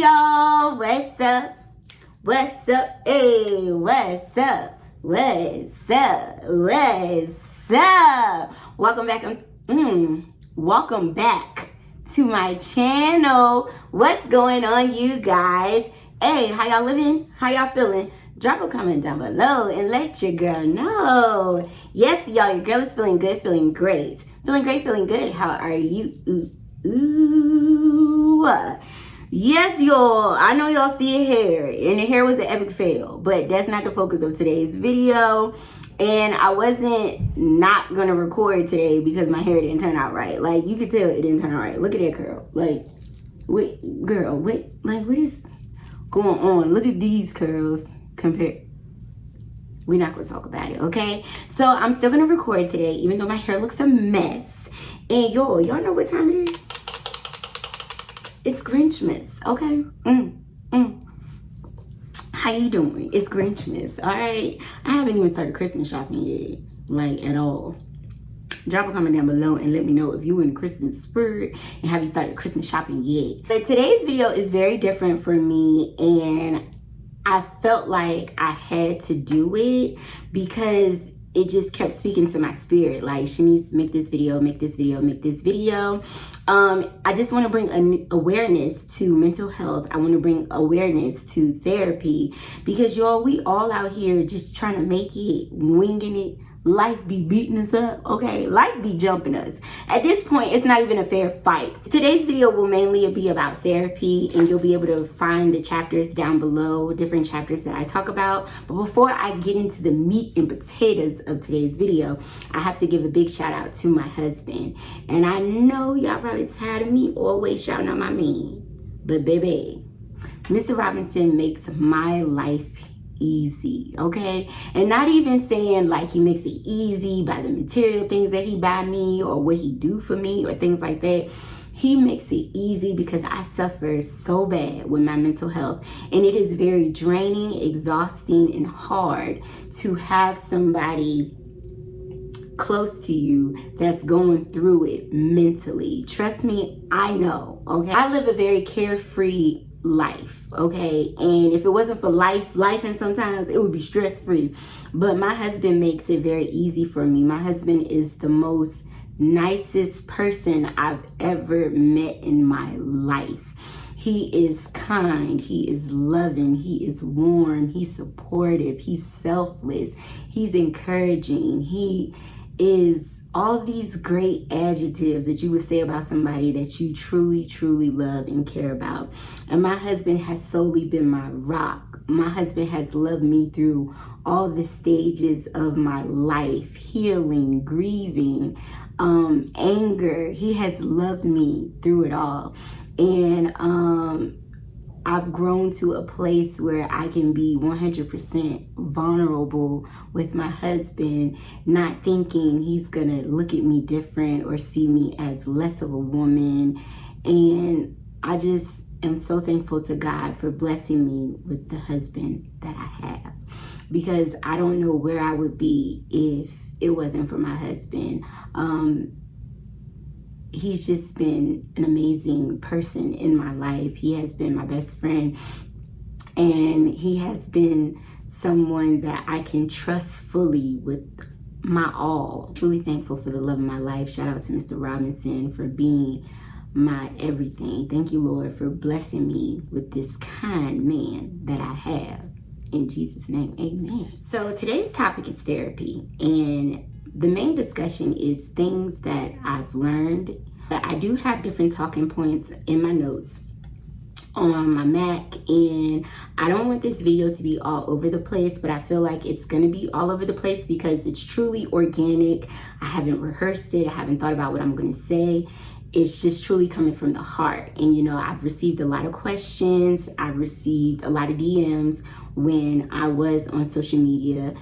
y'all, what's up? What's up? Hey, what's up? What's up? What's up? Welcome back to my channel. What's going on, you guys? Hey, how y'all living? How y'all feeling? Drop a comment down below and let your girl know. Yes, y'all, your girl is feeling good, feeling great. Feeling great, feeling good. How are you? Ooh. Yes, y'all. I know y'all see the hair, and the hair was an epic fail, but that's not the focus of today's video. And I wasn't not gonna record today because my hair didn't turn out right. Like, you could tell it didn't turn out right. Look at that curl. Like, wait, girl, wait, like, what is going on? Look at these curls compared. We're not gonna talk about it, okay? So I'm still gonna record today, even though my hair looks a mess. And y'all know what time it is? It's Grinchmas, okay? How you doing? It's Grinchmas, all right? I haven't even started Christmas shopping yet, like, at all. Drop a comment down below and let me know if you in the Christmas spirit and have you started Christmas shopping yet. But today's video is very different for me, and I felt like I had to do it because it just kept speaking to my spirit. Like, Shanise, make this video, make this video, make this video. I just want to bring an awareness to mental health. I want to bring awareness to therapy because, y'all, we all out here just trying to make it, winging it. Life be beating us up, okay? Life be jumping us. At this point, it's not even a fair fight. Today's video will mainly be about therapy, and you'll be able to find the chapters down below, different chapters that I talk about. But before I get into the meat and potatoes of today's video, I have to give a big shout out to my husband. And I know y'all probably tired of me always shouting out my man, but baby, Mr. Robinson makes my life easy, okay? And not even saying like he makes it easy by the material things that he buy me or what he do for me or things like that. He makes it easy because I suffer so bad with my mental health, and it is very draining, exhausting, and hard to have somebody close to you that's going through it mentally. Trust me, I know, okay? I live a very carefree life, okay? And if it wasn't for life and sometimes it would be stress-free. But my husband makes it very easy for me. My husband is the most nicest person I've ever met in my life. He is kind, he is loving, he is warm, he's supportive, he's selfless, he's encouraging, he is all these great adjectives that you would say about somebody that you truly, truly love and care about. And my husband has solely been my rock. My husband has loved me through all the stages of my life, healing, grieving, anger. He has loved me through it all. And I've grown to a place where I can be 100% vulnerable with my husband, not thinking he's gonna look at me different or see me as less of a woman. And I just am so thankful to God for blessing me with the husband that I have, because I don't know where I would be if it wasn't for my husband. He's just been an amazing person in my life. He has been my best friend, and he has been someone that I can trust fully with my all. Truly thankful for the love of my life. Shout out to Mr. Robinson for being my everything. Thank you, Lord, for blessing me with this kind man that I have. In Jesus' name, amen. So today's topic is therapy, and the main discussion is things that I've learned. I do have different talking points in my notes on my Mac, and I don't want this video to be all over the place, but I feel like it's gonna be all over the place because it's truly organic. I haven't rehearsed it. I haven't thought about what I'm gonna say. It's just truly coming from the heart. And you know, I've received a lot of questions. I've received a lot of DMs when I was on social media,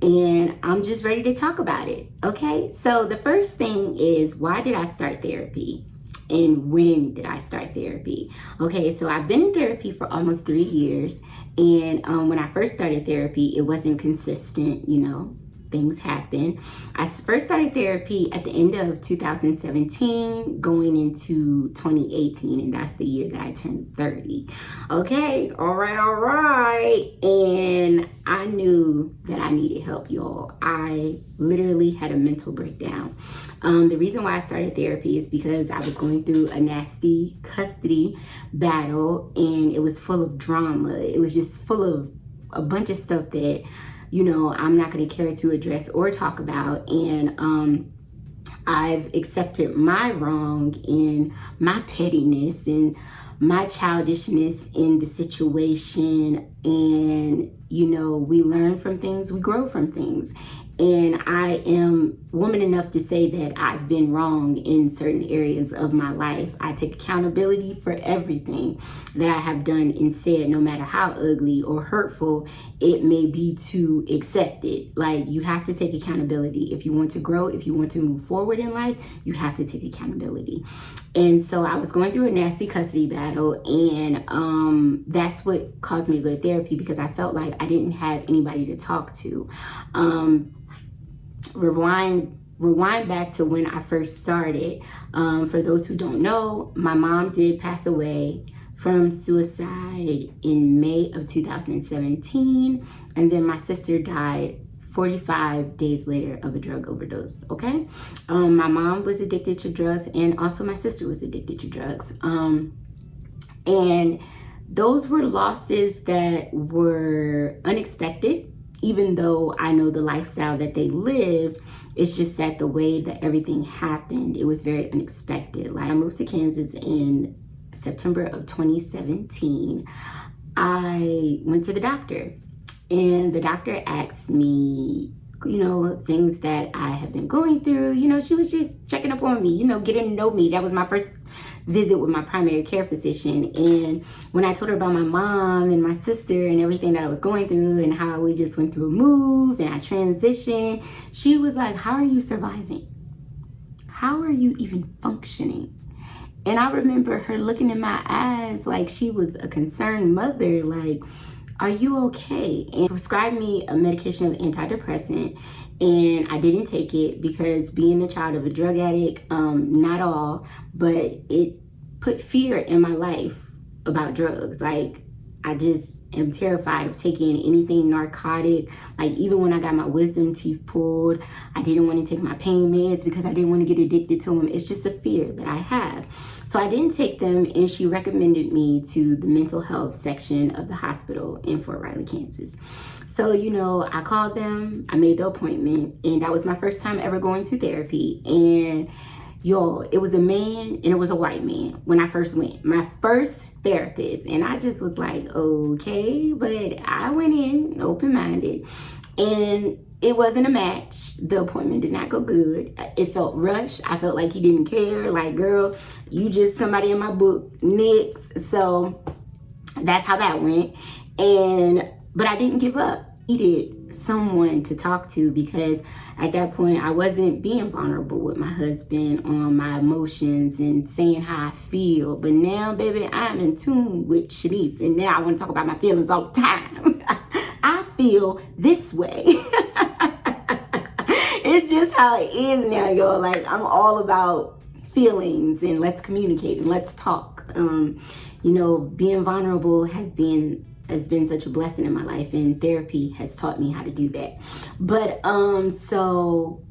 and I'm just ready to talk about it, okay? So the first thing is, why did I start therapy? And when did I start therapy? Okay, so I've been in therapy for almost 3 years, and when I first started therapy, it wasn't consistent, you know. things happen. I first started therapy at the end of 2017, going into 2018, and that's the year that I turned 30. Okay, all right. And I knew that I needed help, y'all. I literally had a mental breakdown. The reason why I started therapy is because I was going through a nasty custody battle, and it was full of drama. It was just full of a bunch of stuff that, you know, I'm not going to care to address or talk about. And I've accepted my wrong and my pettiness and my childishness in the situation. And, you know, we learn from things, we grow from things. And I am woman enough to say that I've been wrong in certain areas of my life. I take accountability for everything that I have done and said, no matter how ugly or hurtful it may be to accept it. Like, you have to take accountability. If you want to grow, if you want to move forward in life, you have to take accountability. And so I was going through a nasty custody battle, and that's what caused me to go to therapy, because I felt like I didn't have anybody to talk to. Rewind back to when I first started. For those who don't know, my mom did pass away from suicide in May of 2017, and then my sister died 45 days later of a drug overdose. Okay, my mom was addicted to drugs, and also my sister was addicted to drugs. And those were losses that were unexpected. Even though I know the lifestyle that they lived, it's just that the way that everything happened, it was very unexpected. Like, I moved to Kansas in September of 2017. I went to the doctor, and the doctor asked me, you know, things that I have been going through. You know, she was just checking up on me, you know, getting to know me. That was my first visit with my primary care physician. And when I told her about my mom and my sister and everything that I was going through and how we just went through a move and I transitioned, she was like, how are you surviving? How are you even functioning? And I remember her looking in my eyes like she was a concerned mother, like, are you okay? And prescribed me a medication of antidepressant, and I didn't take it because, being the child of a drug addict, not all, but it put fear in my life about drugs. Like, I just am terrified of taking anything narcotic. Like, even when I got my wisdom teeth pulled, I didn't want to take my pain meds because I didn't want to get addicted to them. It's just a fear that I have. So I didn't take them, and she recommended me to the mental health section of the hospital in Fort Riley, Kansas. So, you know, I called them, I made the appointment, and that was my first time ever going to therapy. And y'all, it was a man and it was a white man when I first went. My first therapist. And I just was like, okay, but I went in open-minded, and it wasn't a match. The appointment did not go good. It felt rushed. I felt like he didn't care. Like, girl, you just somebody in my book, next. So that's how that went. But I didn't give up. I needed someone to talk to, because at that point I wasn't being vulnerable with my husband on my emotions and saying how I feel. But now, baby, I'm in tune with Shanise, and now I want to talk about my feelings all the time. I feel this way. It's just how it is now, y'all. Like, I'm all about feelings, and let's communicate and let's talk. You know, being vulnerable has been such a blessing in my life, and therapy has taught me how to do that. But so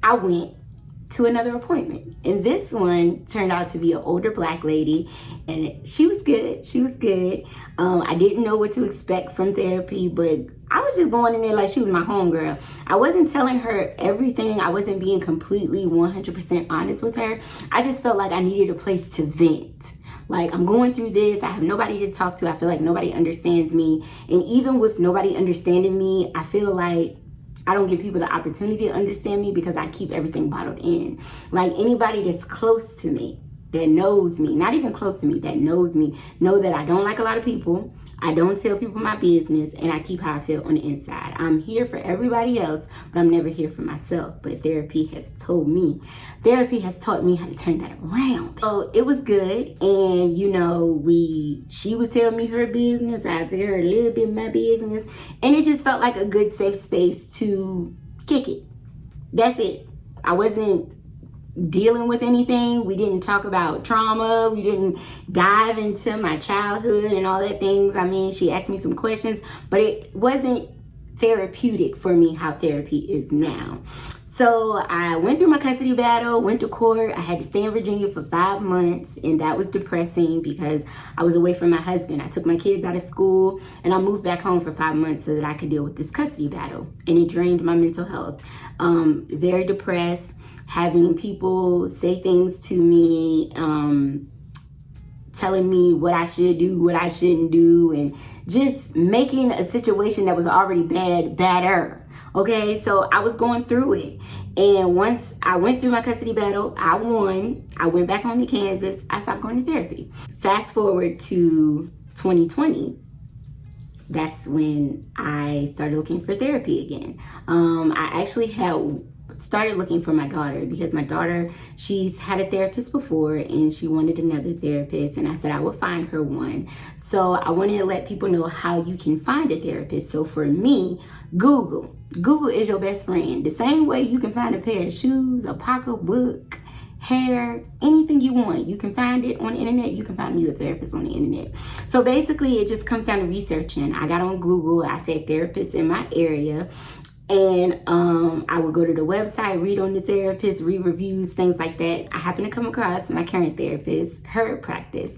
I went to another appointment, and this one turned out to be an older Black lady, and she was good. I didn't know what to expect from therapy, but I was just going in there like she was my homegirl. I wasn't telling her everything. I wasn't being completely 100% honest with her. I just felt like I needed a place to vent. Like, I'm going through this. I have nobody to talk to. I feel like nobody understands me. And even with nobody understanding me, I feel like I don't give people the opportunity to understand me because I keep everything bottled in. Like, anybody that's close to me, that knows me, not even close to me, that knows me, know that I don't like a lot of people. I don't tell people my business, and I keep how I feel on the inside. I'm here for everybody else, but I'm never here for myself. But therapy has taught me how to turn that around. So it was good. And, you know, she would tell me her business. I'd tell her a little bit of my business. And it just felt like a good, safe space to kick it. That's it. I wasn't dealing with anything. We didn't talk about trauma. We didn't dive into my childhood and all that things. I mean, she asked me some questions, but it wasn't therapeutic for me how therapy is now. So I went through my custody battle, went to court. I had to stay in Virginia for 5 months, and that was depressing because I was away from my husband. I took my kids out of school and I moved back home for 5 months so that I could deal with this custody battle, and it drained my mental health. Very depressed, having people say things to me, telling me what I should do, what I shouldn't do, and just making a situation that was already bad, badder. Okay, so I was going through it. And once I went through my custody battle, I won. I went back home to Kansas. I stopped going to therapy. Fast forward to 2020. That's when I started looking for therapy again. I actually had started looking for my daughter because my daughter, she's had a therapist before and she wanted another therapist, and I said I would find her one. So I wanted to let people know how you can find a therapist. So for me, Google is your best friend. The same way you can find a pair of shoes, a pocketbook, hair, anything you want, you can find it on the internet. You can find you a therapist on the internet. So basically it just comes down to researching. I got on Google, I said therapists in my area, and I would go to the website, read on the therapist, read reviews, things like that. I happened to come across my current therapist, her practice.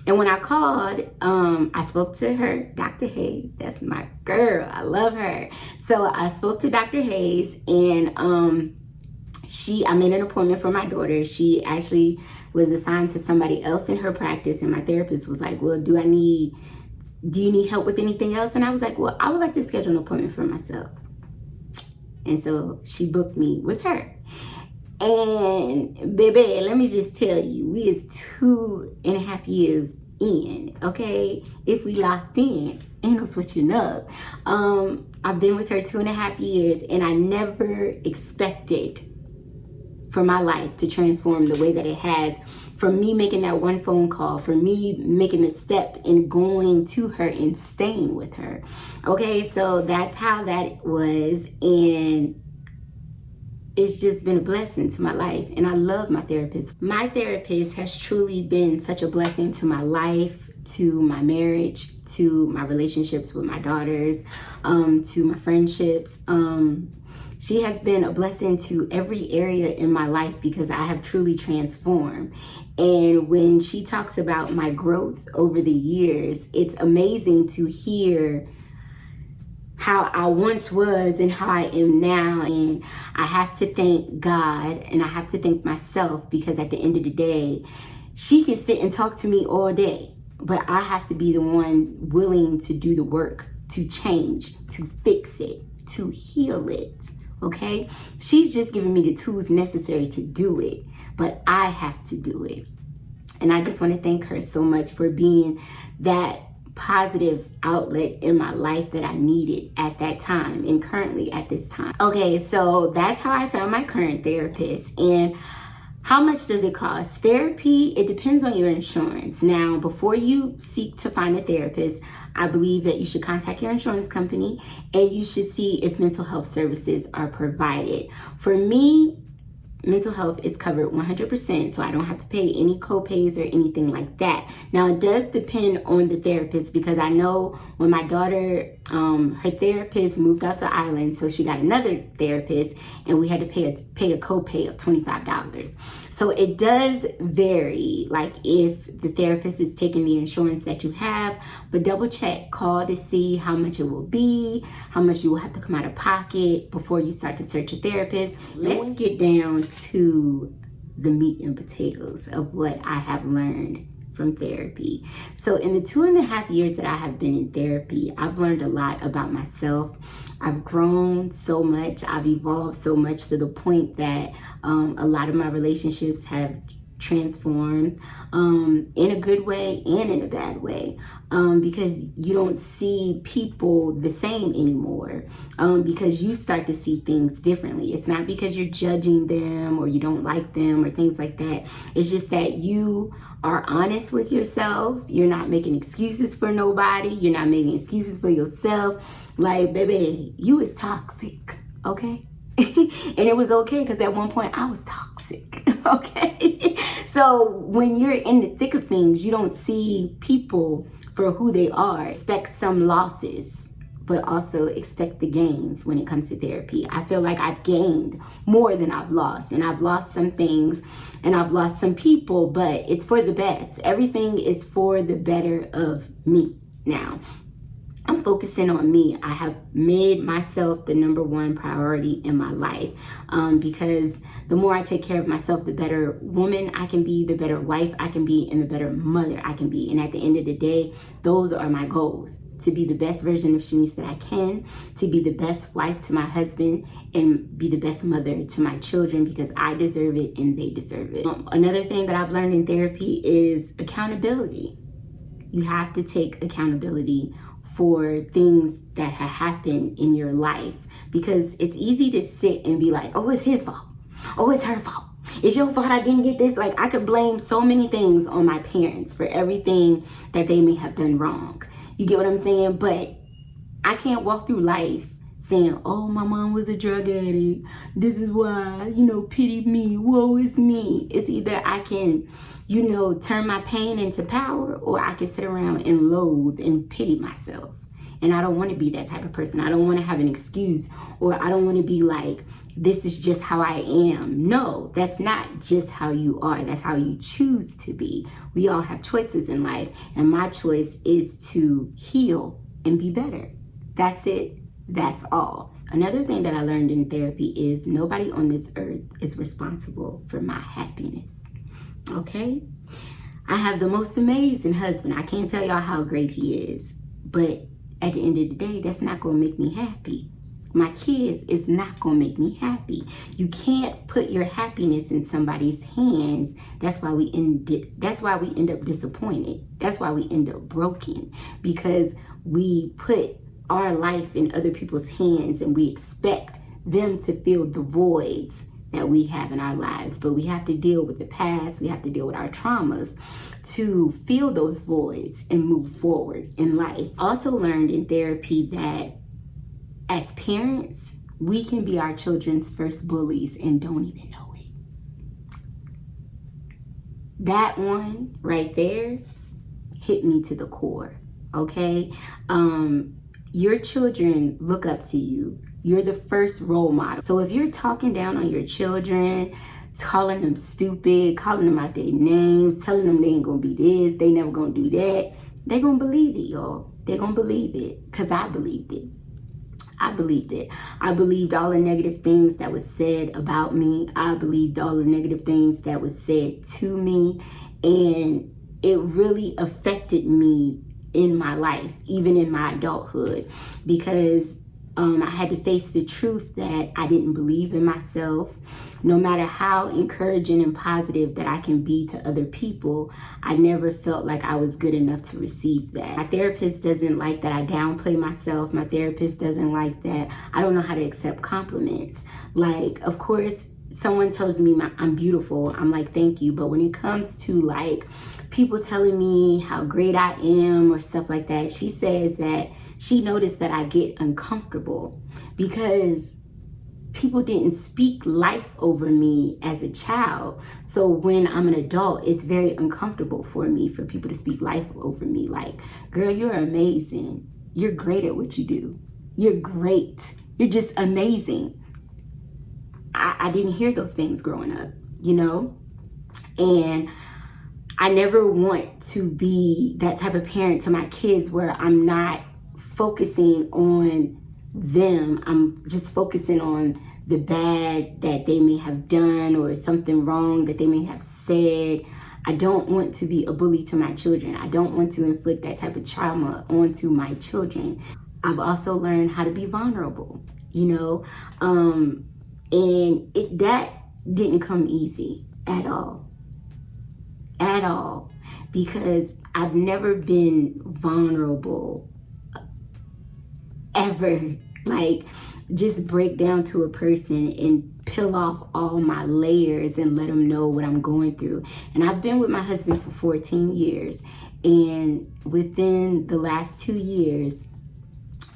And when I called, I spoke to her, Dr. Hayes. That's my girl. I love her. So I spoke to Dr. Hayes, and I made an appointment for my daughter. She actually was assigned to somebody else in her practice, and my therapist was like, well, do you need help with anything else? And I was like, well, I would like to schedule an appointment for myself. And so she booked me with her. And baby, let me just tell you, we is 2.5 years in, okay? If we locked in, ain't no switching up. I've been with her 2.5 years, and I never expected for my life to transform the way that it has. From me making that one phone call, for me making a step and going to her and staying with her. Okay, so that's how that was, and it's just been a blessing to my life, and I love my therapist. My therapist has truly been such a blessing to my life, to my marriage, to my relationships with my daughters, to my friendships. She has been a blessing to every area in my life because I have truly transformed. And when she talks about my growth over the years, it's amazing to hear how I once was and how I am now. And I have to thank God, and I have to thank myself, because at the end of the day, she can sit and talk to me all day, but I have to be the one willing to do the work, to change, to fix it, to heal it. Okay? She's just giving me the tools necessary to do it, but I have to do it. And I just want to thank her so much for being that positive outlet in my life that I needed at that time, and currently at this time. Okay, so that's how I found my current therapist. And how much does it cost? Therapy, it depends on your insurance. Now, before you seek to find a therapist, I believe that you should contact your insurance company and you should see if mental health services are provided. For me, mental health is covered 100%, so I don't have to pay any co-pays or anything like that. Now, it does depend on the therapist, because I know when my daughter, her therapist moved out to Ireland, so she got another therapist, and we had to pay a co-pay of $25. So it does vary, like if the therapist is taking the insurance that you have, but double check, call to see how much it will be, how much you will have to come out of pocket before you start to search a therapist. Let's get down to the meat and potatoes of what I have learned from therapy. So in the 2.5 years that I have been in therapy, I've learned a lot about myself. I've grown so much. I've evolved so much to the point that a lot of my relationships have transformed in a good way and in a bad way, because you don't see people the same anymore, because you start to see things differently. It's not because you're judging them or you don't like them or things like that. It's just that you are honest with yourself. You're not making excuses for nobody. You're not making excuses for yourself. Like, baby, you is toxic, okay? okay? And it was okay because at one point I was toxic, okay? So when you're in the thick of things, you don't see people for who they are. Expect some losses, but also expect the gains when it comes to therapy. I feel like I've gained more than I've lost, and I've lost some things and I've lost some people, but it's for the best. Everything is for the better of me now. I'm focusing on me. I have made myself the number one priority in my life, because the more I take care of myself, the better woman I can be, the better wife I can be, and the better mother I can be. And at the end of the day, those are my goals: to be the best version of Shanise that I can, to be the best wife to my husband, and be the best mother to my children, because I deserve it and they deserve it. Another thing that I've learned in therapy is accountability. You have to take accountability for things that have happened in your life, because it's easy to sit and be like, oh, it's his fault. Oh, it's her fault. It's your fault I didn't get this. Like, I could blame so many things on my parents for everything that they may have done wrong. You get what I'm saying? But I can't walk through life saying, oh, my mom was a drug addict. This is why, pity me. Woe is me. It's either I can, turn my pain into power, or I can sit around and loathe and pity myself. And I don't want to be that type of person. I don't want to have an excuse, or I don't want to be like, this is just how I am. No, that's not just how you are. That's how you choose to be. We all have choices in life, and my choice is to heal and be better. That's it. That's all. Another thing that I learned in therapy is nobody on this earth is responsible for my happiness. Okay? I have the most amazing husband. I can't tell y'all how great he is. But at the end of the day, that's not going to make me happy. My kids is not going to make me happy. You can't put your happiness in somebody's hands. That's why we end up disappointed. That's why we end up broken, because we put our life in other people's hands and we expect them to fill the voids that we have in our lives. But we have to deal with the past. We have to deal with our traumas to fill those voids and move forward in life. Also learned in therapy that as parents, we can be our children's first bullies and don't even know it. That one right there hit me to the core, okay? Your children look up to you. You're the first role model. So if you're talking down on your children, calling them stupid, calling them out their names, telling them they ain't gonna be this, they never gonna do that, they're gonna believe it, y'all. They're gonna believe it, because I believed it. I believed it. I believed all the negative things that was said about me. I believed all the negative things that was said to me. And it really affected me in my life, even in my adulthood, because I had to face the truth that I didn't believe in myself. No matter how encouraging and positive that I can be to other people, I never felt like I was good enough to receive that. My therapist doesn't like that I downplay myself. My therapist doesn't like that I don't know how to accept compliments. Like, of course, someone tells me I'm beautiful, I'm like, thank you. But when it comes to like people telling me how great I am or stuff like that, she says that she noticed that I get uncomfortable because people didn't speak life over me as a child. So when I'm an adult, it's very uncomfortable for me for people to speak life over me. Like, girl, you're amazing. You're great at what you do. You're great. You're just amazing. I didn't hear those things growing up, And I never want to be that type of parent to my kids where I'm not focusing on them. I'm just focusing on the bad that they may have done or something wrong that they may have said. I don't want to be a bully to my children. I don't want to inflict that type of trauma onto my children. I've also learned how to be vulnerable, and that didn't come easy at all, because I've never been vulnerable ever. Like, just break down to a person and peel off all my layers and let them know what I'm going through. And I've been with my husband for 14 years. And within the last 2 years,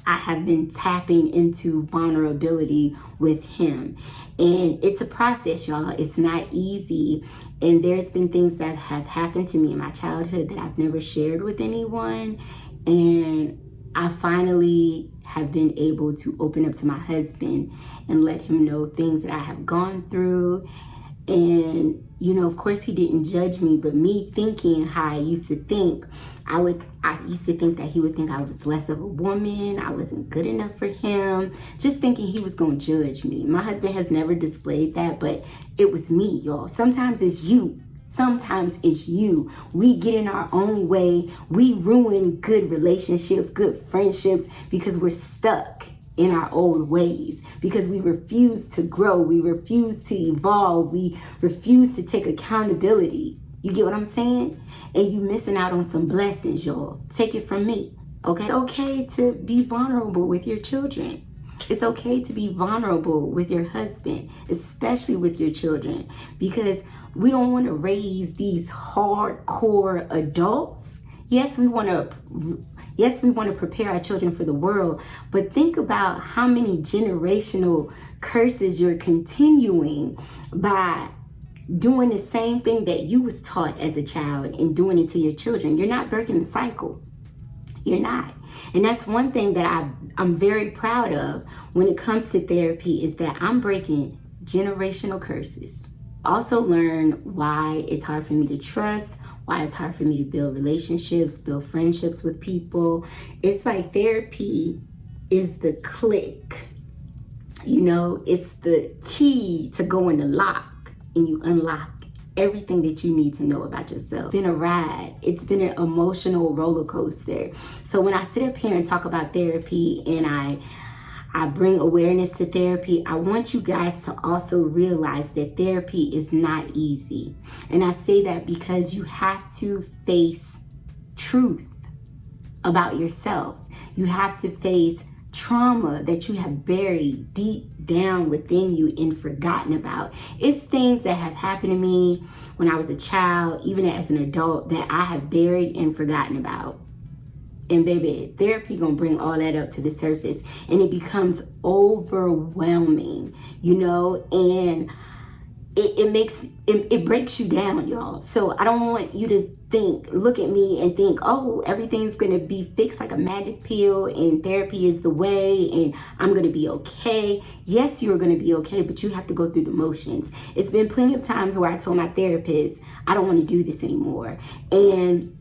I have been tapping into vulnerability with him. And it's a process, y'all. It's not easy. And there's been things that have happened to me in my childhood that I've never shared with anyone. And I finally have been able to open up to my husband and let him know things that I have gone through. And, you know, of course he didn't judge me, but me thinking how I used to think, I used to think that he would think I was less of a woman, I wasn't good enough for him, just thinking he was gonna judge me. My husband has never displayed that, but it was me, y'all. Sometimes it's you. Sometimes it's you. We get in our own way. We ruin good relationships, good friendships, because we're stuck in our old ways, because we refuse to grow, we refuse to evolve, we refuse to take accountability. You get what I'm saying? And you missing out on some blessings, y'all. Take it from me, okay? It's okay to be vulnerable with your children. It's okay to be vulnerable with your husband, especially with your children, because we don't want to raise these hardcore adults. Yes, we want to prepare our children for the world, but think about how many generational curses you're continuing by doing the same thing that you was taught as a child and doing it to your children. You're not breaking the cycle. You're not. And that's one thing that I'm very proud of when it comes to therapy, is that I'm breaking generational curses. Also learn why it's hard for me to trust, why it's hard for me to build relationships, build friendships with people. It's like therapy is the click. You know, it's the key to go in the lock and you unlock everything that you need to know about yourself. It's been a ride. It's been an emotional roller coaster. So when I sit up here and talk about therapy and I bring awareness to therapy, I want you guys to also realize that therapy is not easy. And I say that because you have to face truth about yourself. You have to face trauma that you have buried deep down within you and forgotten about. It's things that have happened to me when I was a child, even as an adult, that I have buried and forgotten about. And baby, therapy gonna bring all that up to the surface, and it becomes overwhelming, you know, and it breaks you down, y'all. So I don't want you to look at me and think, oh, everything's gonna be fixed like a magic pill and therapy is the way and I'm gonna be okay. Yes, you're gonna be okay, but you have to go through the motions. It's been plenty of times where I told my therapist, I don't want to do this anymore. And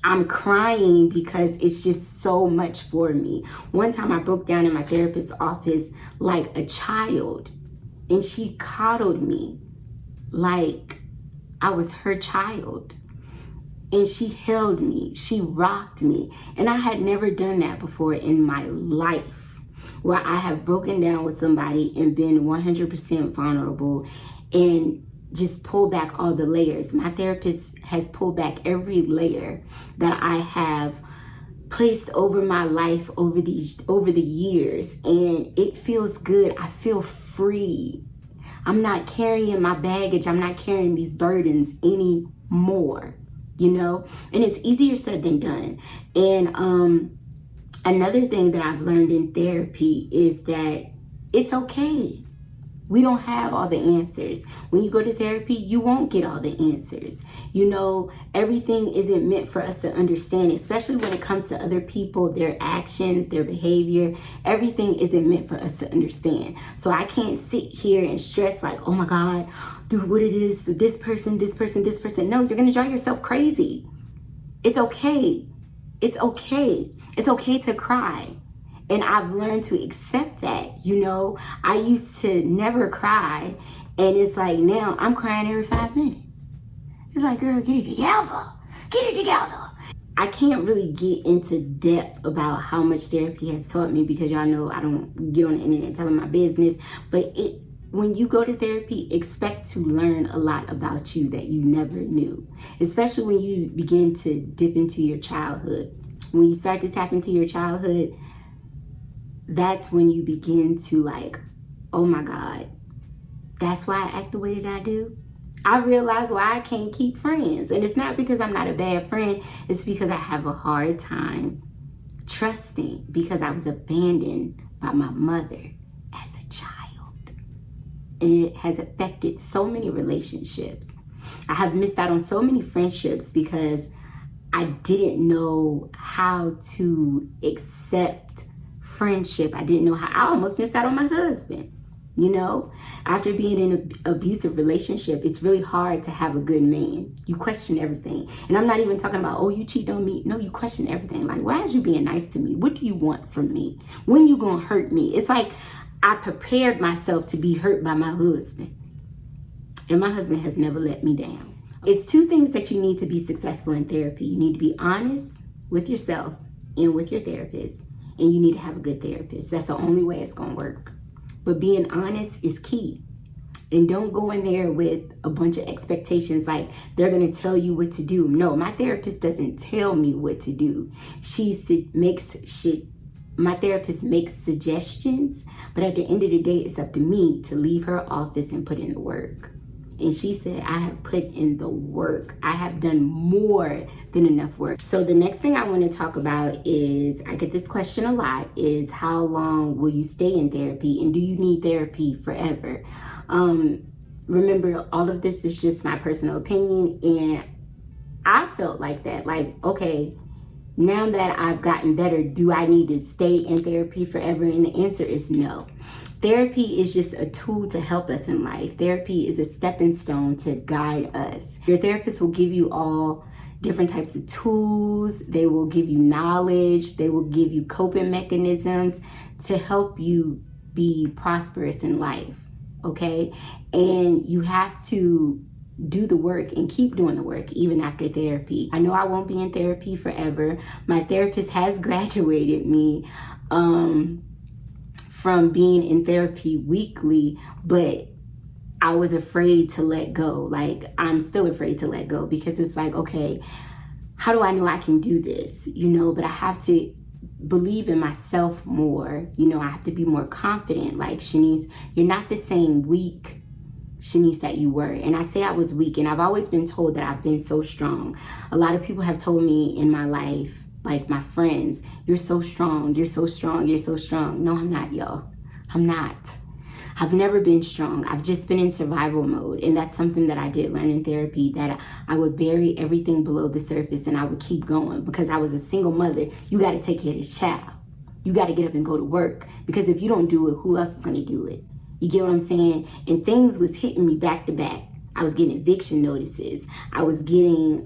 I'm crying because it's just so much for me. One time I broke down in my therapist's office like a child, and she coddled me like I was her child. And she held me, she rocked me. And I had never done that before in my life, where I have broken down with somebody and been 100% vulnerable and just pull back all the layers. My therapist has pulled back every layer that I have placed over my life over the years, and it feels good. I feel free. I'm not carrying my baggage. I'm not carrying these burdens anymore, you know? And it's easier said than done. And another thing that I've learned in therapy is that it's okay. We don't have all the answers. When you go to therapy, you won't get all the answers. You know, everything isn't meant for us to understand, especially when it comes to other people, their actions, their behavior. Everything isn't meant for us to understand. So I can't sit here and stress like, oh my God, dude, what it is to this person, this person, this person. No, you're going to drive yourself crazy. It's okay. It's okay. It's okay to cry. And I've learned to accept that, you know. I used to never cry, and it's like now I'm crying every 5 minutes. It's like, girl, get it together. Get it together. I can't really get into depth about how much therapy has taught me because y'all know I don't get on the internet telling my business. But when you go to therapy, expect to learn a lot about you that you never knew, especially when you begin to dip into your childhood. When you start to tap into your childhood, that's when you begin to like, oh my God, that's why I act the way that I do. I realize why I can't keep friends. And it's not because I'm not a bad friend. It's because I have a hard time trusting because I was abandoned by my mother as a child. And it has affected so many relationships. I have missed out on so many friendships because I didn't know how to accept friendship. I didn't know how. I almost missed out on my husband. You know, after being in an abusive relationship, it's really hard to have a good man. You question everything. And I'm not even talking about, oh, you cheat on me. No, you question everything. Like, why is you being nice to me? What do you want from me? When you gonna hurt me? It's like I prepared myself to be hurt by my husband. And my husband has never let me down. It's two things that you need to be successful in therapy. You need to be honest with yourself and with your therapist. And you need to have a good therapist. That's the only way it's gonna work. But being honest is key. And don't go in there with a bunch of expectations like they're going to tell you what to do. No, my therapist doesn't tell me what to do. My therapist makes suggestions, but at the end of the day, it's up to me to leave her office and put in the work. And she said, I have put in the work. I have done more than enough work. So the next thing I want to talk about is, I get this question a lot, is how long will you stay in therapy? And do you need therapy forever? Remember, all of this is just my personal opinion. And I felt like that. Like, okay, now that I've gotten better, do I need to stay in therapy forever? And the answer is no. Therapy is just a tool to help us in life. Therapy is a stepping stone to guide us. Your therapist will give you all different types of tools. They will give you knowledge. They will give you coping mechanisms to help you be prosperous in life, okay? And you have to do the work and keep doing the work even after therapy. I know I won't be in therapy forever. My therapist has graduated me from being in therapy weekly, but I was afraid to let go. Like, I'm still afraid to let go because it's like, okay, how do I know I can do this? You know, but I have to believe in myself more. You know, I have to be more confident. Like, Shanise, you're not the same weak Shanise that you were. And I say I was weak, and I've always been told that I've been so strong. A lot of people have told me in my life, like my friends, you're so strong, you're so strong, you're so strong. No, I'm not, y'all. I'm not. I've never been strong. I've just been in survival mode. And that's something that I did learn in therapy, that I would bury everything below the surface and I would keep going because I was a single mother. You got to take care of this child. You got to get up and go to work, because if you don't do it, who else is going to do it? You get what I'm saying? And things was hitting me back to back. I was getting eviction notices. I was getting,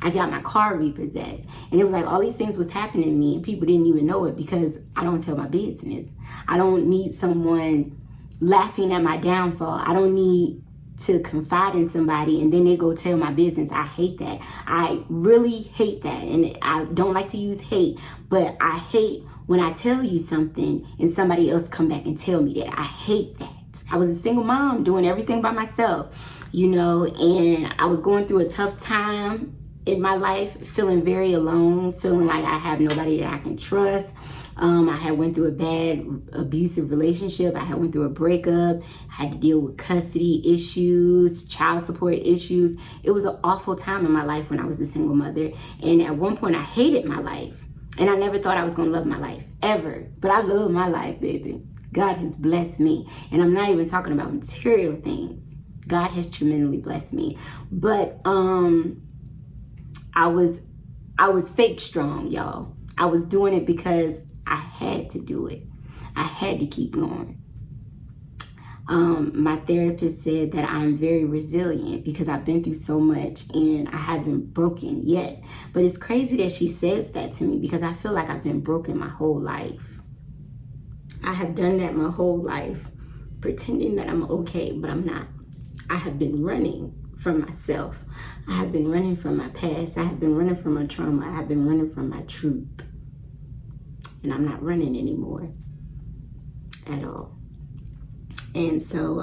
I got my car repossessed. And it was like all these things was happening to me and people didn't even know it because I don't tell my business. I don't need someone laughing at my downfall. I don't need to confide in somebody and then they go tell my business. I hate that. I really hate that. And I don't like to use hate, but I hate when I tell you something and somebody else come back and tell me that. I hate that. I was a single mom doing everything by myself, you know, and I was going through a tough time in my life, feeling very alone, feeling like I have nobody that I can trust. I had went through a bad abusive relationship. I had went through a breakup, had to deal with custody issues, child support issues. It was an awful time in my life when I was a single mother. And at one point I hated my life. And I never thought I was gonna love my life, ever. But I love my life, baby. God has blessed me. And I'm not even talking about material things. God has tremendously blessed me. But I was fake strong, y'all. I was doing it because I had to do it. I had to keep going. My therapist said that I'm very resilient because I've been through so much and I haven't broken yet. But it's crazy that she says that to me because I feel like I've been broken my whole life. I have done that my whole life, pretending that I'm okay, but I'm not. I have been running from myself. I have been running from my past. I have been running from my trauma. I have been running from my truth. And I'm not running anymore at all. And so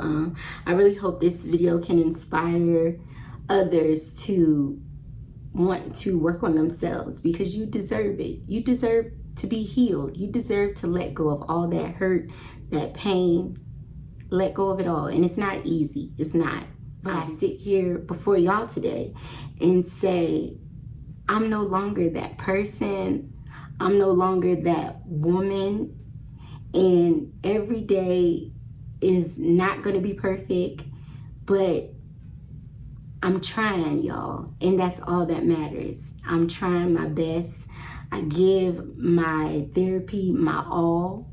I really hope this video can inspire others to want to work on themselves, because you deserve it. You deserve to be healed. You deserve to let go of all that hurt, that pain. Let go of it all. And it's not easy. It's not. But I sit here before y'all today and say, I'm no longer that person. I'm no longer that woman, and every day is not going to be perfect, but I'm trying, y'all, and that's all that matters. I'm trying my best. I give my therapy my all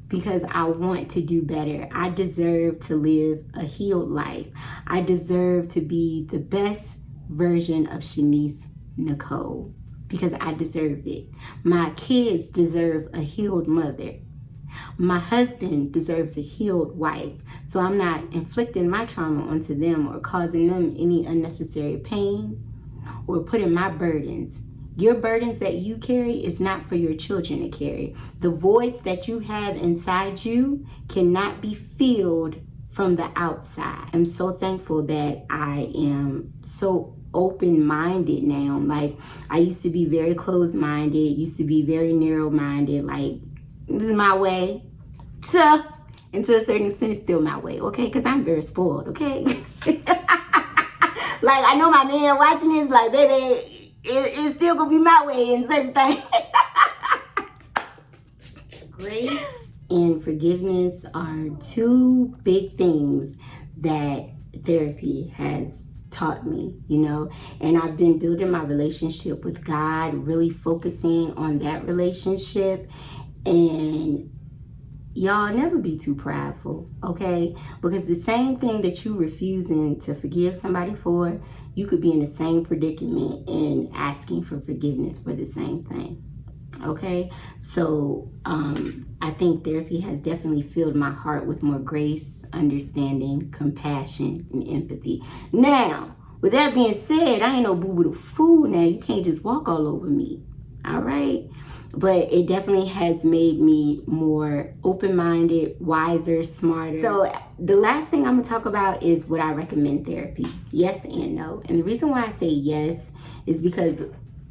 because I want to do better. I deserve to live a healed life. I deserve to be the best version of Shanise Nicole because I deserve it. My kids deserve a healed mother. My husband deserves a healed wife. So I'm not inflicting my trauma onto them or causing them any unnecessary pain or putting my burdens. Your burdens that you carry is not for your children to carry. The voids that you have inside you cannot be filled from the outside. I'm so thankful that I am so open-minded now. Like, I used to be very closed-minded, used to be very narrow-minded, like, this is my way. And to a certain extent, it's still my way, okay? Because I'm very spoiled, okay? Like, I know my man watching this, like, baby, it's still gonna be my way in certain things. Grace and forgiveness are two big things that therapy has taught me, you know, and I've been building my relationship with God, really focusing on that relationship. And y'all, never be too prideful, okay? Because the same thing that you refusing to forgive somebody for, you could be in the same predicament and asking for forgiveness for the same thing, okay? So I think therapy has definitely filled my heart with more grace, understanding, compassion, and empathy. Now, with that being said, I ain't no boo-boo the fool now. You can't just walk all over me, all right? But it definitely has made me more open-minded, wiser, smarter. So the last thing I'm gonna talk about is would I recommend therapy? Yes and no. And the reason why I say yes is because,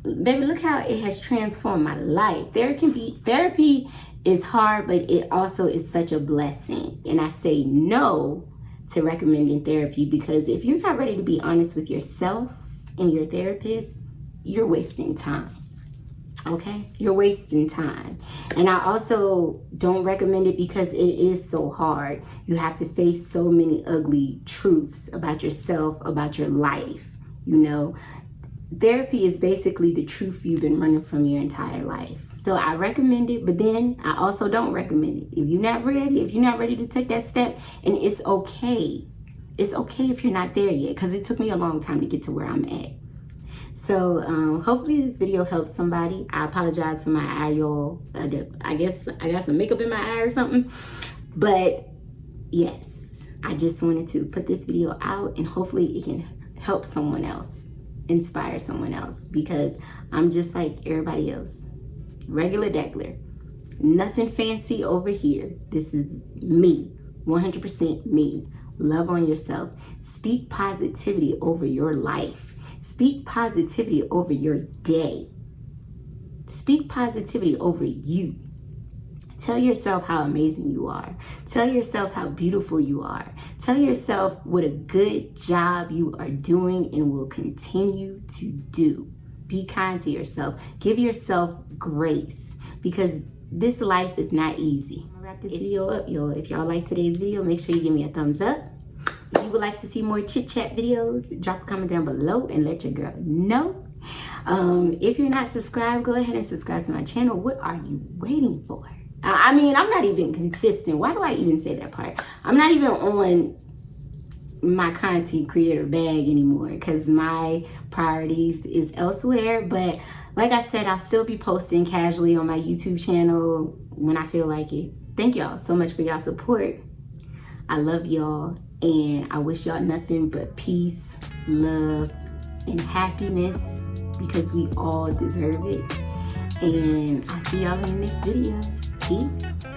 baby, look how it has transformed my life. Therapy is hard, but it also is such a blessing. And I say no to recommending therapy because if you're not ready to be honest with yourself and your therapist, you're wasting time. Okay, you're wasting time. And I also don't recommend it because it is so hard. You have to face so many ugly truths about yourself, about your life. You know, therapy is basically the truth you've been running from your entire life. So I recommend it, but then I also don't recommend it. If you're not ready to take that step, and it's okay. It's okay if you're not there yet, because it took me a long time to get to where I'm at. So hopefully this video helps somebody. I apologize for my eye, y'all. I guess I got some makeup in my eye or something. But yes, I just wanted to put this video out and hopefully it can help someone else, inspire someone else, because I'm just like everybody else. Regular degular. Nothing fancy over here. This is me. 100% me. Love on yourself. Speak positivity over your life. Speak positivity over your day. Speak positivity over you. Tell yourself how amazing you are. Tell yourself how beautiful you are. Tell yourself what a good job you are doing and will continue to do. Be kind to yourself. Give yourself grace because this life is not easy. I'm gonna wrap this video up, y'all. If y'all like today's video, make sure you give me a thumbs up. If you would like to see more chit chat videos, drop a comment down below and let your girl know. If you're not subscribed, go ahead and subscribe to my channel. What are you waiting for? I mean, I'm not even consistent. Why do I even say that part? I'm not even on my content creator bag anymore because my priorities is elsewhere. But like I said, I'll still be posting casually on my YouTube channel when I feel like it. Thank y'all so much for y'all support. I love y'all. And I wish y'all nothing but peace, love, and happiness because we all deserve it. And I'll see y'all in the next video. Peace.